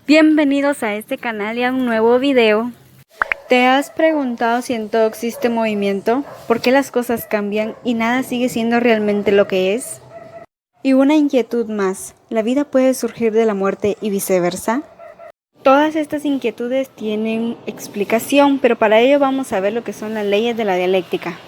Bienvenidos a este canal y a un nuevo video. ¿Te has preguntado si en todo existe movimiento? ¿Por qué las cosas cambian y nada sigue siendo realmente lo que es? Y una inquietud más, ¿la vida puede surgir de la muerte y viceversa? Todas estas inquietudes tienen explicación, pero para ello vamos a ver lo que son las leyes de la dialéctica.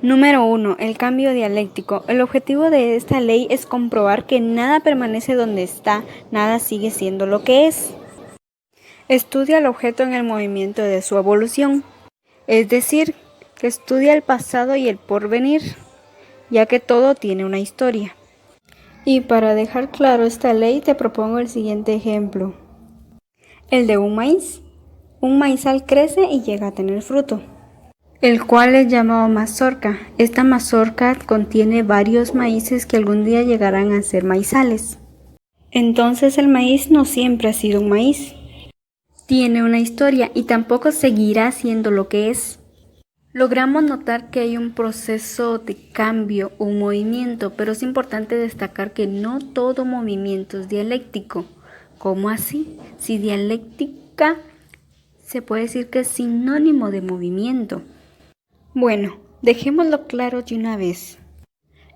Número 1. El cambio dialéctico. El objetivo de esta ley es comprobar que nada permanece donde está, nada sigue siendo lo que es. Estudia el objeto en el movimiento de su evolución, es decir, que estudia el pasado y el porvenir, ya que todo tiene una historia. Y para dejar claro esta ley te propongo el siguiente ejemplo. El de un maíz. Un maizal crece y llega a tener fruto, el cual es llamado mazorca. Esta mazorca contiene varios maíces que algún día llegarán a ser maizales. Entonces el maíz no siempre ha sido un maíz. Tiene una historia y tampoco seguirá siendo lo que es. Logramos notar que hay un proceso de cambio, un movimiento, pero es importante destacar que no todo movimiento es dialéctico. ¿Cómo así? Si dialéctica se puede decir que es sinónimo de movimiento. Bueno, dejémoslo claro de una vez.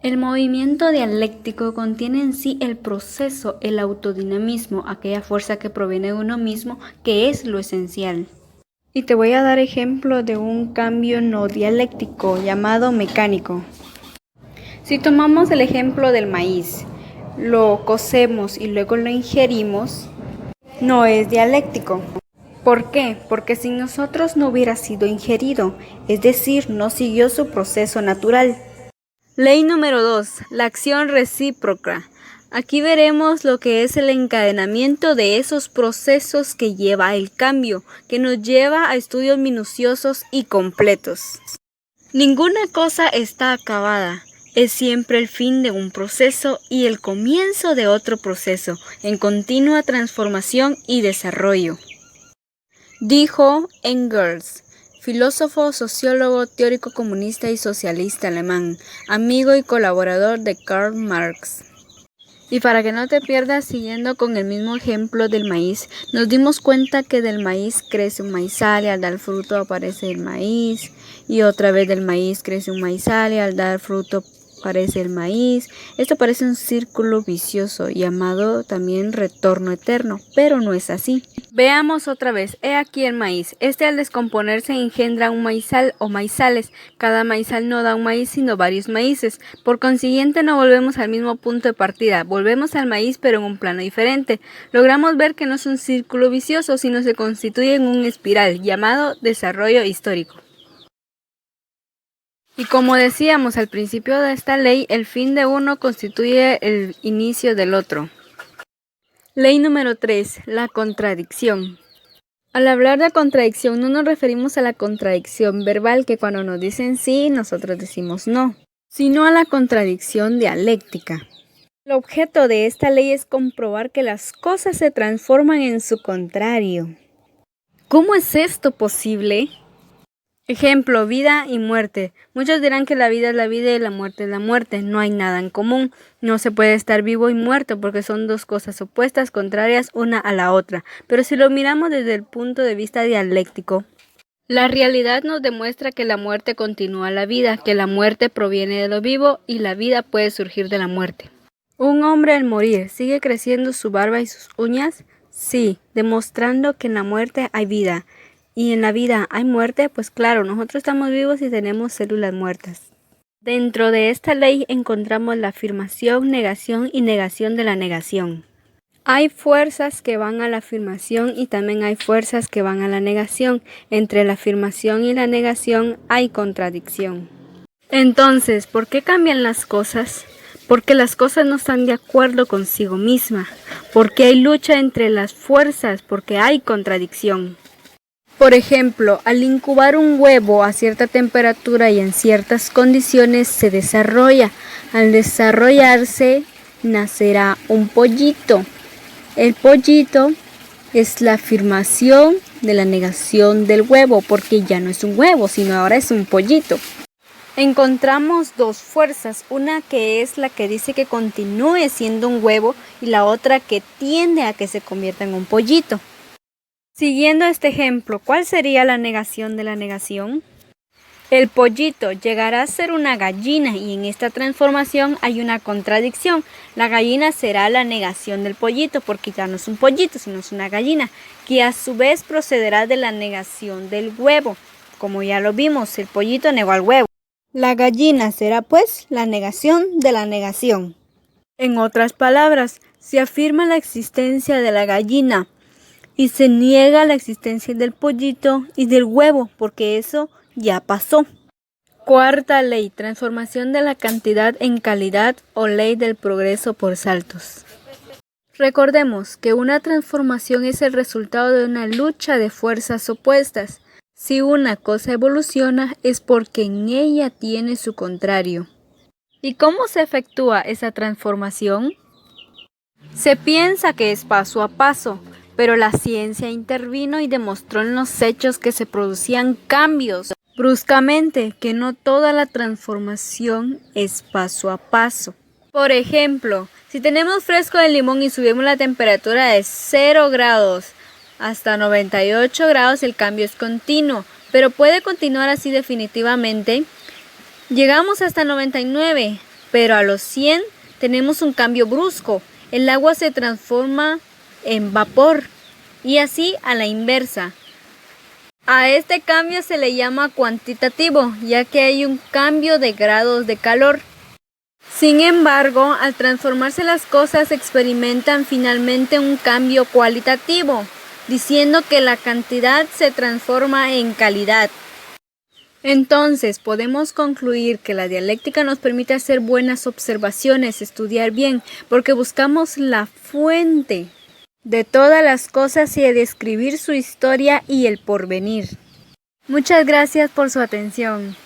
El movimiento dialéctico contiene en sí el proceso, el autodinamismo, aquella fuerza que proviene de uno mismo, que es lo esencial. Y te voy a dar ejemplo de un cambio no dialéctico llamado mecánico. Si tomamos el ejemplo del maíz, lo cocemos y luego lo ingerimos, no es dialéctico. ¿Por qué? Porque sin nosotros no hubiera sido ingerido, es decir, no siguió su proceso natural. Ley número 2. La acción recíproca. Aquí veremos lo que es el encadenamiento de esos procesos que lleva el cambio, que nos lleva a estudios minuciosos y completos. Ninguna cosa está acabada, es siempre el fin de un proceso y el comienzo de otro proceso, en continua transformación y desarrollo. Dijo Engels, filósofo, sociólogo, teórico comunista y socialista alemán, amigo y colaborador de Karl Marx. Y para que no te pierdas, siguiendo con el mismo ejemplo del maíz, nos dimos cuenta que del maíz crece un maizal y al dar fruto aparece el maíz, y otra vez del maíz crece un maizal y al dar fruto aparece el maíz. Esto parece un círculo vicioso llamado también retorno eterno, pero no es así. Veamos otra vez, he aquí el maíz. Este al descomponerse engendra un maizal o maizales. Cada maizal no da un maíz sino varios maíces. Por consiguiente no volvemos al mismo punto de partida, volvemos al maíz pero en un plano diferente. Logramos ver que no es un círculo vicioso sino se constituye en un espiral llamado desarrollo histórico. Y como decíamos al principio de esta ley, el fin de uno constituye el inicio del otro. Ley número 3. La contradicción. Al hablar de contradicción no nos referimos a la contradicción verbal, que cuando nos dicen sí, nosotros decimos no, sino a la contradicción dialéctica. El objeto de esta ley es comprobar que las cosas se transforman en su contrario. ¿Cómo es esto posible? Ejemplo, vida y muerte. Muchos dirán que la vida es la vida y la muerte es la muerte. No hay nada en común. No se puede estar vivo y muerto porque son dos cosas opuestas, contrarias una a la otra. Pero si lo miramos desde el punto de vista dialéctico, la realidad nos demuestra que la muerte continúa la vida, que la muerte proviene de lo vivo y la vida puede surgir de la muerte. ¿Un hombre al morir sigue creciendo su barba y sus uñas? Sí, demostrando que en la muerte hay vida. ¿Y en la vida hay muerte? Pues claro, nosotros estamos vivos y tenemos células muertas. Dentro de esta ley encontramos la afirmación, negación y negación de la negación. Hay fuerzas que van a la afirmación y también hay fuerzas que van a la negación. Entre la afirmación y la negación hay contradicción. Entonces, ¿por qué cambian las cosas? Porque las cosas no están de acuerdo consigo misma. Porque hay lucha entre las fuerzas, porque hay contradicción. Por ejemplo, al incubar un huevo a cierta temperatura y en ciertas condiciones se desarrolla. Al desarrollarse, nacerá un pollito. El pollito es la afirmación de la negación del huevo, porque ya no es un huevo, sino ahora es un pollito. Encontramos dos fuerzas, una que es la que dice que continúe siendo un huevo y la otra que tiende a que se convierta en un pollito. Siguiendo este ejemplo, ¿cuál sería la negación de la negación? El pollito llegará a ser una gallina y en esta transformación hay una contradicción. La gallina será la negación del pollito porque ya no es un pollito, sino es una gallina, que a su vez procederá de la negación del huevo. Como ya lo vimos, el pollito negó al huevo. La gallina será pues la negación de la negación. En otras palabras, se afirma la existencia de la gallina y se niega la existencia del pollito y del huevo porque eso ya pasó. Cuarta ley, transformación de la cantidad en calidad o ley del progreso por saltos. Recordemos que una transformación es el resultado de una lucha de fuerzas opuestas. Si una cosa evoluciona es porque en ella tiene su contrario. ¿Y cómo se efectúa esa transformación? Se piensa que es paso a paso, pero la ciencia intervino y demostró en los hechos que se producían cambios bruscamente, que no toda la transformación es paso a paso. Por ejemplo, si tenemos fresco de limón y subimos la temperatura de 0 grados hasta 98 grados, el cambio es continuo, pero puede continuar así definitivamente. Llegamos hasta 99, pero a los 100 tenemos un cambio brusco. El agua se transforma en vapor y así a la inversa. A este cambio se le llama cuantitativo, ya que hay un cambio de grados de calor. Sin embargo, al transformarse las cosas experimentan finalmente un cambio cualitativo, diciendo que la cantidad se transforma en calidad. Entonces, podemos concluir que la dialéctica nos permite hacer buenas observaciones, estudiar bien, porque buscamos la fuente de todas las cosas y de describir su historia y el porvenir. Muchas gracias por su atención.